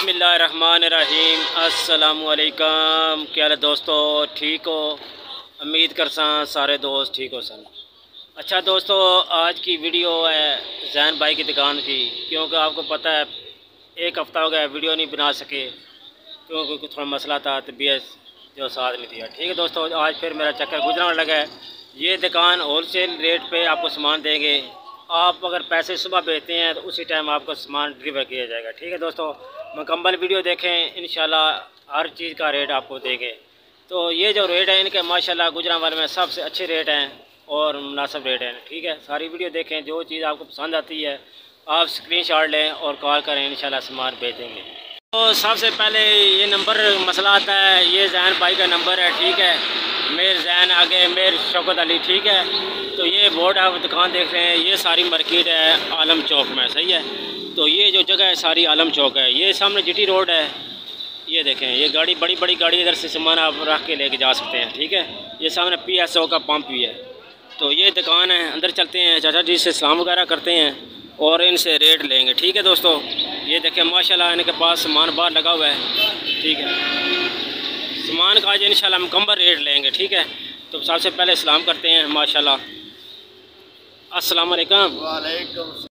बिस्मिल्लाहिर्रहमानिर्रहीम। अस्सलामुअलैकुम। क्या हाल है दोस्तों, ठीक हो? उम्मीद करसा सारे दोस्त ठीक हो सन। अच्छा दोस्तों, आज की वीडियो है जैन भाई की दुकान की, क्योंकि आपको पता है एक हफ़्ता हो गया वीडियो नहीं बना सके क्योंकि कुछ थोड़ा मसला था, तबीयत जो साथ नहीं दिया। ठीक है दोस्तों, आज फिर मेरा चक्कर गुजरने लगा है। ये दुकान होलसेल रेट पे आपको सामान देंगे। आप अगर पैसे सुबह भेजते हैं तो उसी टाइम आपको सामान डिलीवर किया जाएगा। ठीक है दोस्तों, मुकम्मल वीडियो देखें, इंशाल्लाह हर चीज़ का रेट आपको देंगे। तो ये जो रेट है इनके माशाल्लाह गुजरांवाले में सबसे अच्छे रेट हैं और मुनासिब रेट हैं। ठीक है, सारी वीडियो देखें, जो चीज़ आपको पसंद आती है आप स्क्रीनशॉट लें और कॉल करें, इंशाल्लाह सामान भेज देंगे। तो सबसे पहले ये नंबर मसला आता है, ये जैन भाई का नंबर है। ठीक है, मेर जैन आगे मेर शौकत अली। ठीक है, तो ये बोर्ड आप दुकान देख रहे हैं, ये सारी मार्केट है आलम चौक में। सही है, तो ये जो जगह है सारी आलम चौक है। ये सामने जीटी रोड है, ये देखें, ये गाड़ी बड़ी बड़ी गाड़ी इधर से सामान आप रख के लेके जा सकते हैं। ठीक है, ये सामने PSO का पंप भी है। तो ये दुकान है, अंदर चलते हैं, चाचा जी से सलाम वगैरह करते हैं और इनसे रेट लेंगे। ठीक है दोस्तों, ये देखें माशाल्लाह इनके पास सामान बाहर लगा हुआ है। ठीक है, सामान का आज इंशाल्लाह मुकम्मल रेट लेंगे। ठीक है, तो सबसे पहले सलाम करते हैं माशाल्लाह। अस्सलाम वालेकुम। वालेकुम।